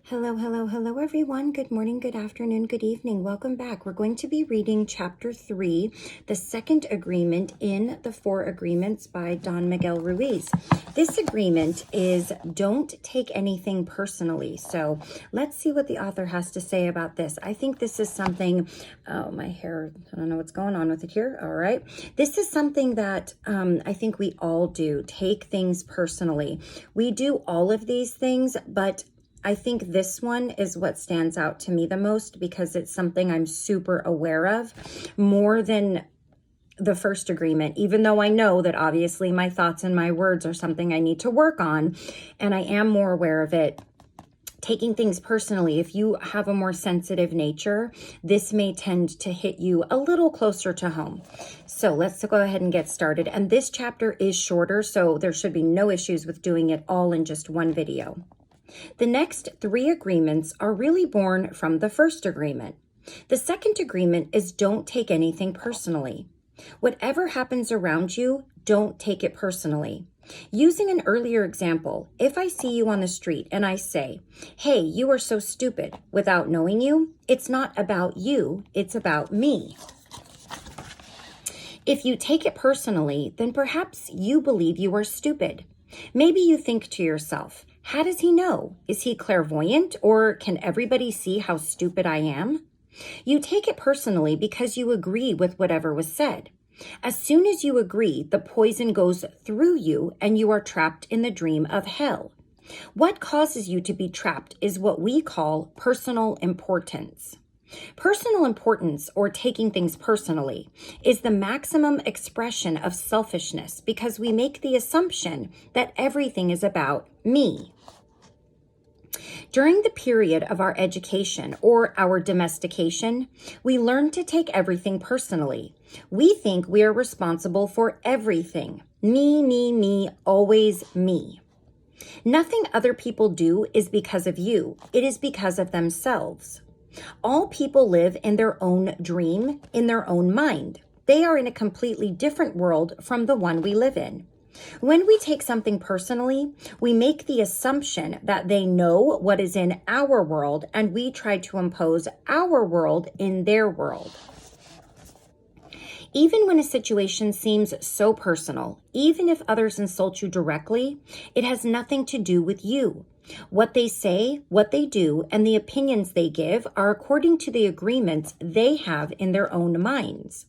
Hello, hello, hello, everyone. Good morning, good afternoon, good evening. Welcome back. We're going to be reading Chapter 3, the second agreement in the 4 agreements by Don Miguel Ruiz. This agreement is don't take anything personally. So let's see what the author has to say about this. I think this is something, oh, my hair, I don't know what's going on with it here. All right. This is something that I think we all do, take things personally. We do all of these things, but I think this one is what stands out to me the most because it's something I'm super aware of more than the first agreement, even though I know that obviously my thoughts and my words are something I need to work on, and I am more aware of it. Taking things personally, if you have a more sensitive nature, this may tend to hit you a little closer to home. So let's go ahead and get started. And this chapter is shorter, so there should be no issues with doing it all in just one video. The next 3 agreements are really born from the first agreement. The second agreement is don't take anything personally. Whatever happens around you, don't take it personally. Using an earlier example, if I see you on the street and I say, "Hey, you are so stupid," without knowing you, it's not about you, it's about me. If you take it personally, then perhaps you believe you are stupid. Maybe you think to yourself, how does he know? Is he clairvoyant, or can everybody see how stupid I am? You take it personally because you agree with whatever was said. As soon as you agree, the poison goes through you and you are trapped in the dream of hell. What causes you to be trapped is what we call personal importance. Personal importance, or taking things personally, is the maximum expression of selfishness because we make the assumption that everything is about me. During the period of our education or our domestication, we learn to take everything personally. We think we are responsible for everything. Me, always me. Nothing other people do is because of you. It is because of themselves. All people live in their own dream, in their own mind. They are in a completely different world from the one we live in. When we take something personally, we make the assumption that they know what is in our world, and we try to impose our world in their world. Even when a situation seems so personal, even if others insult you directly, it has nothing to do with you. What they say, what they do, and the opinions they give are according to the agreements they have in their own minds.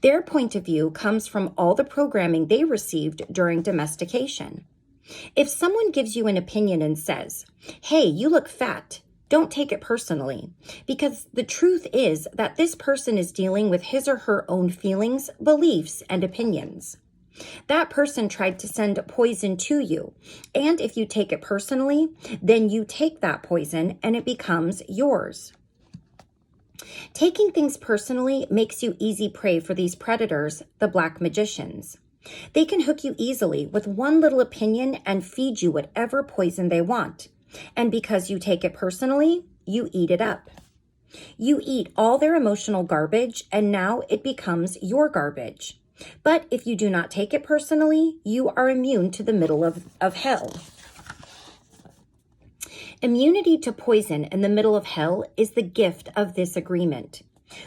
Their point of view comes from all the programming they received during domestication. If someone gives you an opinion and says, "Hey, you look fat," don't take it personally, because the truth is that this person is dealing with his or her own feelings, beliefs, and opinions. That person tried to send poison to you, and if you take it personally, then you take that poison and it becomes yours. Taking things personally makes you easy prey for these predators, the black magicians. They can hook you easily with one little opinion and feed you whatever poison they want. And because you take it personally, you eat it up. You eat all their emotional garbage, and now it becomes your garbage. But if you do not take it personally, you are immune to the middle of hell. Immunity to poison in the middle of hell is the gift of this agreement.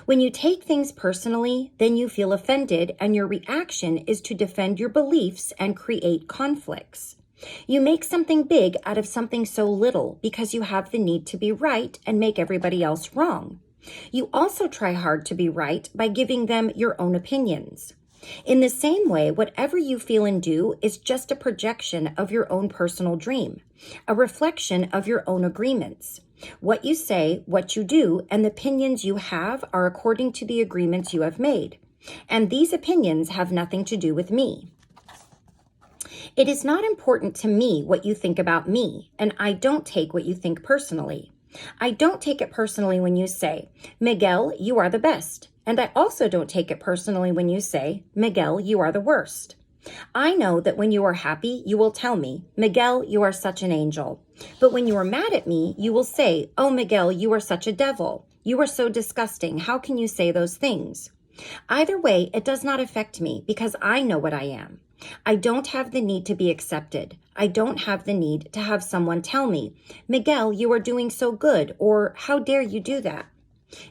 When you take things personally, then you feel offended, and your reaction is to defend your beliefs and create conflicts. You make something big out of something so little because you have the need to be right and make everybody else wrong. You also try hard to be right by giving them your own opinions. In the same way, whatever you feel and do is just a projection of your own personal dream, a reflection of your own agreements. What you say, what you do, and the opinions you have are according to the agreements you have made. And these opinions have nothing to do with me. It is not important to me what you think about me, and I don't take what you think personally. I don't take it personally when you say, "Miguel, you are the best." And I also don't take it personally when you say, "Miguel, you are the worst." I know that when you are happy, you will tell me, "Miguel, you are such an angel." But when you are mad at me, you will say, "Oh, Miguel, you are such a devil. You are so disgusting. How can you say those things?" Either way, it does not affect me because I know what I am. I don't have the need to be accepted. I don't have the need to have someone tell me, Miguel, you are doing so good, or how dare you do that?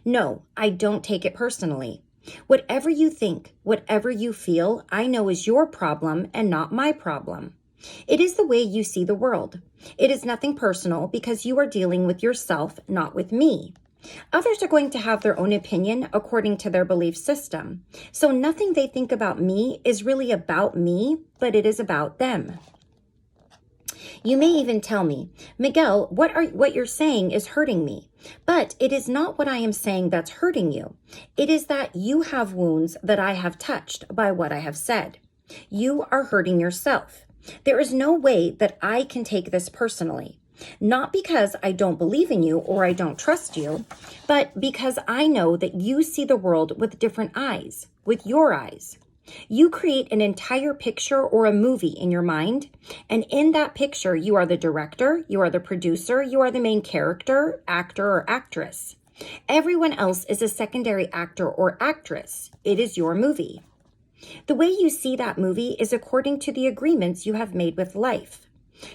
No, I don't take it personally. Whatever you think, whatever you feel, I know is your problem and not my problem. It is the way you see the world. It is nothing personal because you are dealing with yourself, not with me. Others are going to have their own opinion according to their belief system. So nothing they think about me is really about me, but it is about them. You may even tell me, Miguel, what you're saying is hurting me. But it is not what I am saying that's hurting you. It is that you have wounds that I have touched by what I have said. You are hurting yourself. There is no way that I can take this personally. Not because I don't believe in you or I don't trust you, but because I know that you see the world with different eyes, with your eyes. You create an entire picture or a movie in your mind, and in that picture, you are the director, you are the producer, you are the main character, actor, or actress. Everyone else is a secondary actor or actress. It is your movie. The way you see that movie is according to the agreements you have made with life.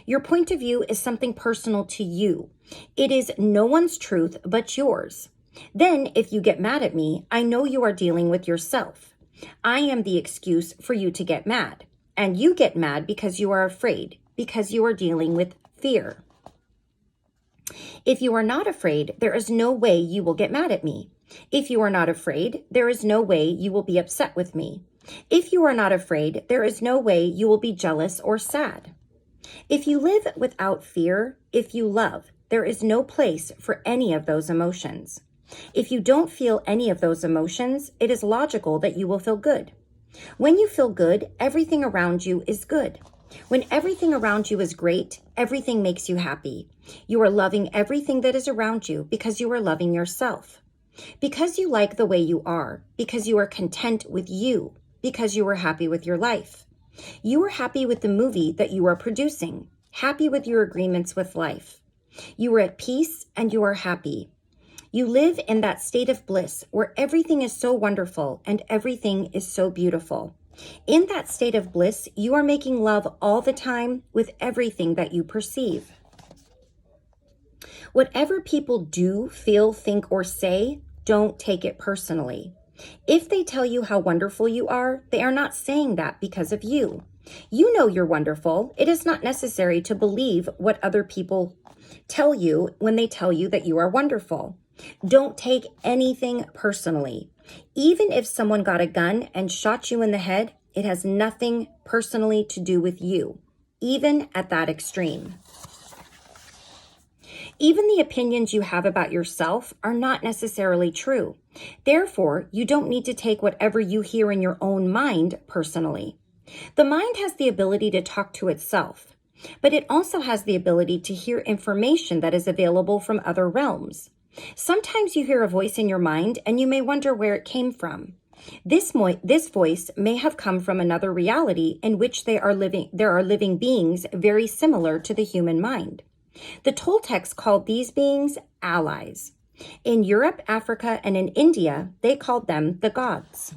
Your point of view is something personal to you. It is no one's truth but yours. Then, if you get mad at me, I know you are dealing with yourself. I am the excuse for you to get mad. And you get mad because you are afraid, because you are dealing with fear. If you are not afraid, there is no way you will get mad at me. If you are not afraid, there is no way you will be upset with me. If you are not afraid, there is no way you will be jealous or sad. If you live without fear, if you love, there is no place for any of those emotions. If you don't feel any of those emotions, it is logical that you will feel good. When you feel good, everything around you is good. When everything around you is great, everything makes you happy. You are loving everything that is around you because you are loving yourself. Because you like the way you are, because you are content with you, because you are happy with your life. You are happy with the movie that you are producing, happy with your agreements with life. You are at peace and you are happy. You live in that state of bliss where everything is so wonderful and everything is so beautiful. In that state of bliss, you are making love all the time with everything that you perceive. Whatever people do, feel, think, or say, don't take it personally. If they tell you how wonderful you are, they are not saying that because of you. You know you're wonderful. It is not necessary to believe what other people tell you when they tell you that you are wonderful. Don't take anything personally. Even if someone got a gun and shot you in the head, it has nothing personally to do with you, even at that extreme. Even the opinions you have about yourself are not necessarily true. Therefore, you don't need to take whatever you hear in your own mind personally. The mind has the ability to talk to itself, but it also has the ability to hear information that is available from other realms. Sometimes you hear a voice in your mind and you may wonder where it came from. This voice may have come from another reality in which there are living beings very similar to the human mind. The Toltecs called these beings allies. In Europe, Africa, and in India, they called them the gods.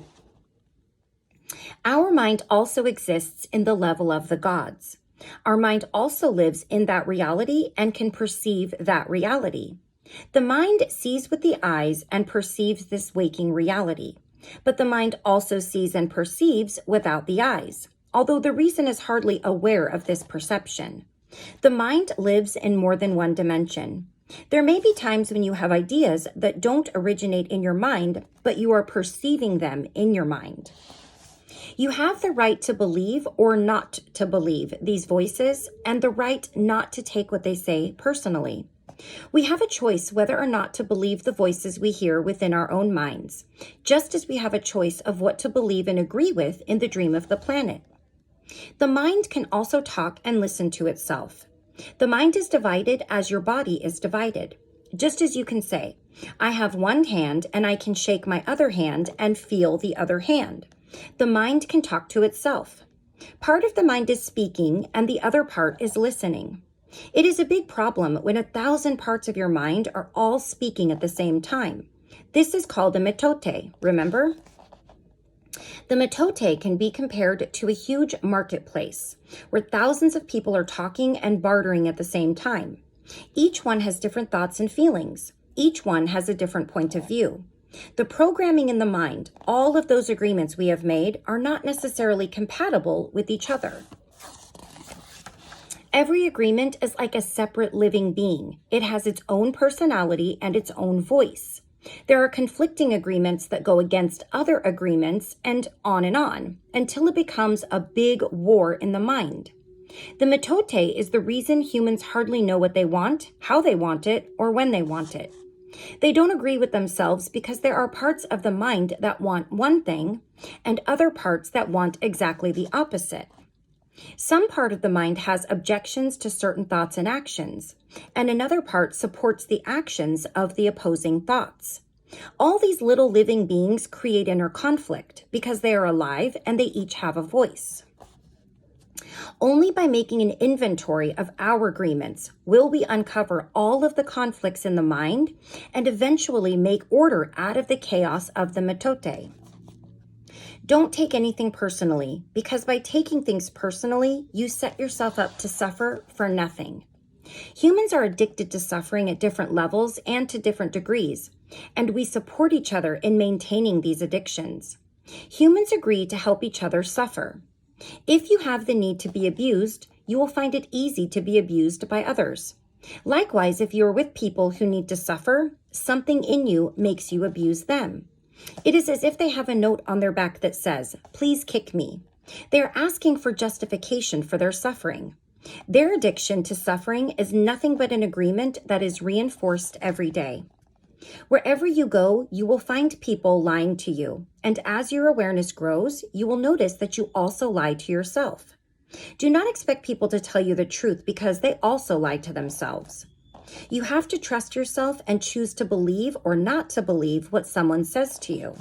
Our mind also exists in the level of the gods. Our mind also lives in that reality and can perceive that reality. The mind sees with the eyes and perceives this waking reality, but the mind also sees and perceives without the eyes, although the reason is hardly aware of this perception. The mind lives in more than one dimension. There may be times when you have ideas that don't originate in your mind, but you are perceiving them in your mind. You have the right to believe or not to believe these voices and the right not to take what they say personally. We have a choice whether or not to believe the voices we hear within our own minds, just as we have a choice of what to believe and agree with in the dream of the planet. The mind can also talk and listen to itself. The mind is divided as your body is divided. Just as you can say, I have one hand and I can shake my other hand and feel the other hand. The mind can talk to itself. Part of the mind is speaking and the other part is listening. It is a big problem when 1,000 parts of your mind are all speaking at the same time. This is called a mitote, remember? The metote can be compared to a huge marketplace where thousands of people are talking and bartering at the same time. Each one has different thoughts and feelings. Each one has a different point of view. The programming in the mind, all of those agreements we have made, are not necessarily compatible with each other. Every agreement is like a separate living being. It has its own personality and its own voice. There are conflicting agreements that go against other agreements and on, until it becomes a big war in the mind. The metote is the reason humans hardly know what they want, how they want it, or when they want it. They don't agree with themselves because there are parts of the mind that want one thing and other parts that want exactly the opposite. Some part of the mind has objections to certain thoughts and actions, and another part supports the actions of the opposing thoughts. All these little living beings create inner conflict because they are alive and they each have a voice. Only by making an inventory of our agreements will we uncover all of the conflicts in the mind and eventually make order out of the chaos of the metote. Don't take anything personally, because by taking things personally, you set yourself up to suffer for nothing. Humans are addicted to suffering at different levels and to different degrees, and we support each other in maintaining these addictions. Humans agree to help each other suffer. If you have the need to be abused, you will find it easy to be abused by others. Likewise, if you are with people who need to suffer, something in you makes you abuse them. It is as if they have a note on their back that says, "Please kick me." They are asking for justification for their suffering. Their addiction to suffering is nothing but an agreement that is reinforced every day. Wherever you go, you will find people lying to you, and as your awareness grows, you will notice that you also lie to yourself. Do not expect people to tell you the truth because they also lie to themselves. You have to trust yourself and choose to believe or not to believe what someone says to you.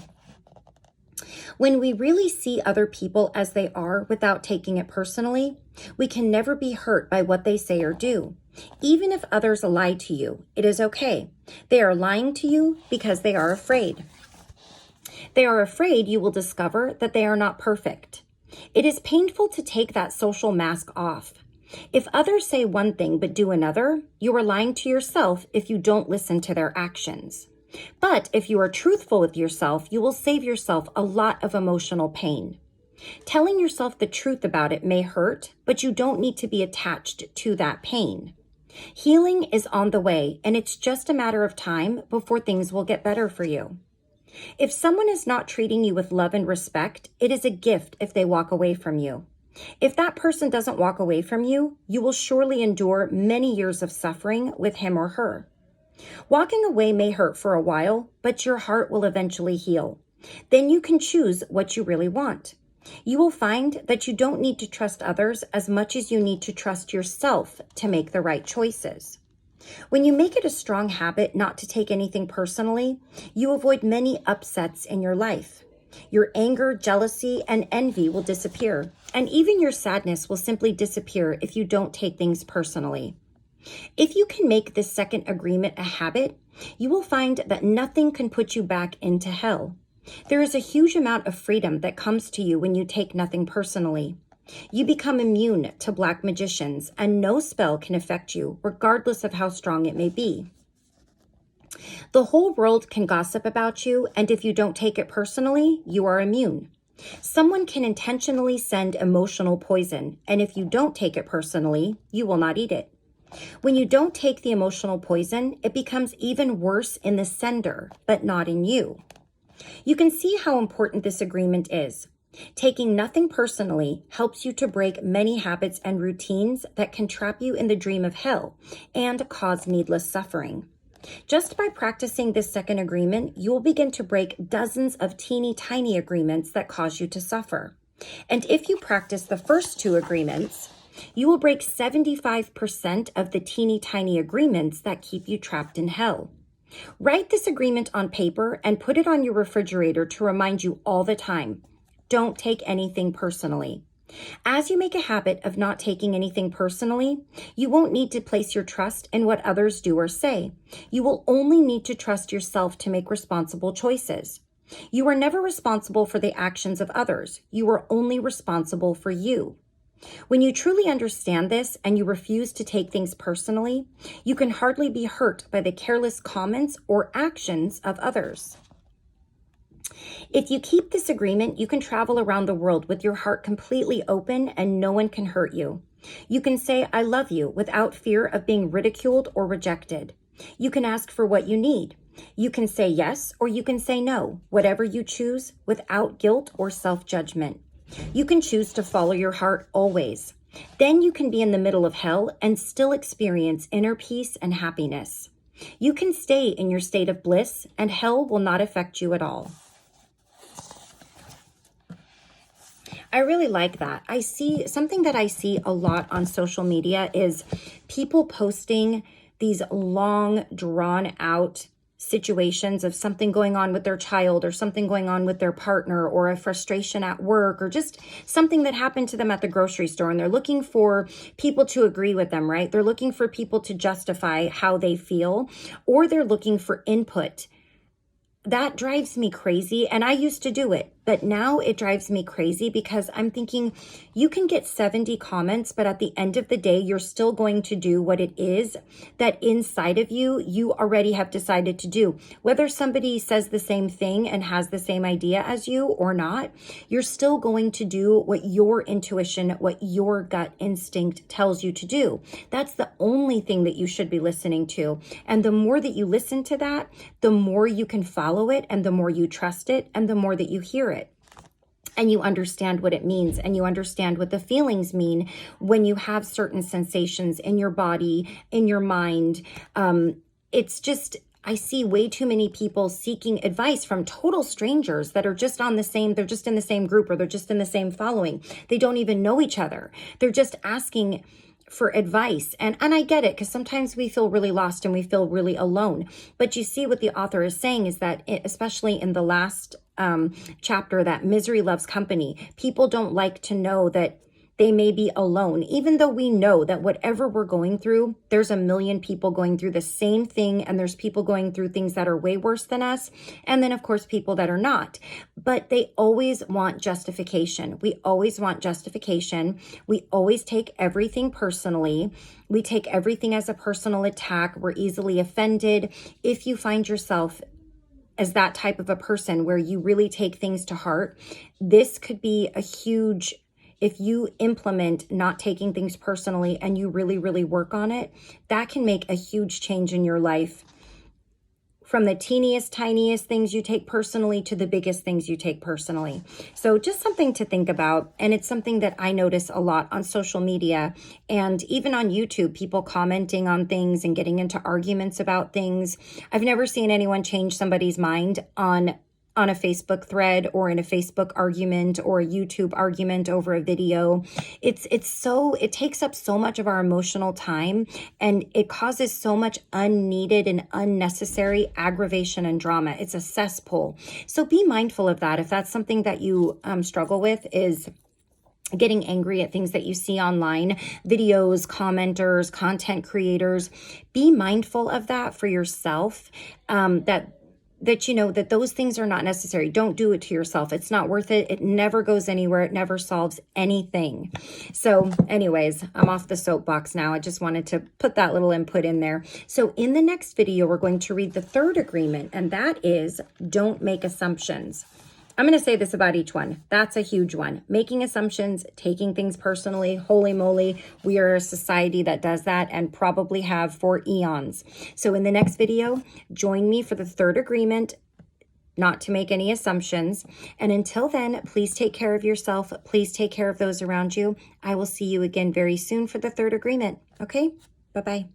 When we really see other people as they are without taking it personally, we can never be hurt by what they say or do. Even if others lie to you, it is okay. They are lying to you because they are afraid. They are afraid you will discover that they are not perfect. It is painful to take that social mask off. If others say one thing but do another, you are lying to yourself if you don't listen to their actions. But if you are truthful with yourself, you will save yourself a lot of emotional pain. Telling yourself the truth about it may hurt, but you don't need to be attached to that pain. Healing is on the way, and it's just a matter of time before things will get better for you. If someone is not treating you with love and respect, it is a gift if they walk away from you. If that person doesn't walk away from you, you will surely endure many years of suffering with him or her. Walking away may hurt for a while, but your heart will eventually heal. Then you can choose what you really want. You will find that you don't need to trust others as much as you need to trust yourself to make the right choices. When you make it a strong habit not to take anything personally, you avoid many upsets in your life. Your anger, jealousy, and envy will disappear, and even your sadness will simply disappear if you don't take things personally. If you can make this second agreement a habit, you will find that nothing can put you back into hell. There is a huge amount of freedom that comes to you when you take nothing personally. You become immune to black magicians, and no spell can affect you, regardless of how strong it may be. The whole world can gossip about you, and if you don't take it personally, you are immune. Someone can intentionally send emotional poison, and if you don't take it personally, you will not eat it. When you don't take the emotional poison, it becomes even worse in the sender, but not in you. You can see how important this agreement is. Taking nothing personally helps you to break many habits and routines that can trap you in the dream of hell and cause needless suffering. Just by practicing this second agreement, you will begin to break dozens of teeny tiny agreements that cause you to suffer. And if you practice the first two agreements, you will break 75% of the teeny tiny agreements that keep you trapped in hell. Write this agreement on paper and put it on your refrigerator to remind you all the time. Don't take anything personally. As you make a habit of not taking anything personally, you won't need to place your trust in what others do or say. You will only need to trust yourself to make responsible choices. You are never responsible for the actions of others. You are only responsible for you. When you truly understand this and you refuse to take things personally, you can hardly be hurt by the careless comments or actions of others. If you keep this agreement, you can travel around the world with your heart completely open and no one can hurt you. You can say, I love you without fear of being ridiculed or rejected. You can ask for what you need. You can say yes or you can say no, whatever you choose, without guilt or self-judgment. You can choose to follow your heart always. Then you can be in the middle of hell and still experience inner peace and happiness. You can stay in your state of bliss and hell will not affect you at all. I really like that. I see something that I see a lot on social media is people posting these long, drawn out situations of something going on with their child or something going on with their partner or a frustration at work or just something that happened to them at the grocery store, and they're looking for people to agree with them, right? They're looking for people to justify how they feel, or they're looking for input. That drives me crazy, and I used to do it, but now it drives me crazy because I'm thinking you can get 70 comments, but at the end of the day, you're still going to do what it is that inside of you, you already have decided to do. Whether somebody says the same thing and has the same idea as you or not, you're still going to do what your intuition, what your gut instinct tells you to do. That's the only thing that you should be listening to. And the more that you listen to that, the more you can follow it, and the more you trust it, and the more that you hear it. And you understand what it means, and you understand what the feelings mean when you have certain sensations in your body, in your mind. It's just, I see way too many people seeking advice from total strangers that are just they're just in the same group, or they're just in the same following. They don't even know each other. They're just asking for advice. And I get it, because sometimes we feel really lost and we feel really alone. But you see what the author is saying is that, especially in the last chapter, that misery loves company. People don't like to know that they may be alone, even though we know that whatever we're going through, there's a million people going through the same thing, and there's people going through things that are way worse than us, and then of course people that are not. But they always want justification. We always want justification. We always take everything personally. We take everything as a personal attack. We're easily offended. If you find yourself as that type of a person where you really take things to heart, this could be a huge, if you implement not taking things personally and you really, really work on it, that can make a huge change in your life. From the teeniest, tiniest things you take personally to the biggest things you take personally. So just something to think about. And it's something that I notice a lot on social media and even on YouTube, people commenting on things and getting into arguments about things. I've never seen anyone change somebody's mind on a Facebook thread or in a Facebook argument or a YouTube argument over a video. It takes up so much of our emotional time, and it causes so much unneeded and unnecessary aggravation and drama. It's a cesspool. So be mindful of that. If that's something that you struggle with, is getting angry at things that you see online, videos, commenters, content creators, be mindful of that for yourself, that you know that those things are not necessary. Don't do it to yourself. It's not worth it. It never goes anywhere. It never solves anything. So anyways, I'm off the soapbox now. I just wanted to put that little input in there. So in the next video, we're going to read the third agreement, and that is don't make assumptions. I'm going to say this about each one. That's a huge one. Making assumptions, taking things personally, holy moly, we are a society that does that and probably have for eons. So in the next video, join me for the third agreement, not to make any assumptions. And until then, please take care of yourself. Please take care of those around you. I will see you again very soon for the third agreement. Okay? Bye-bye.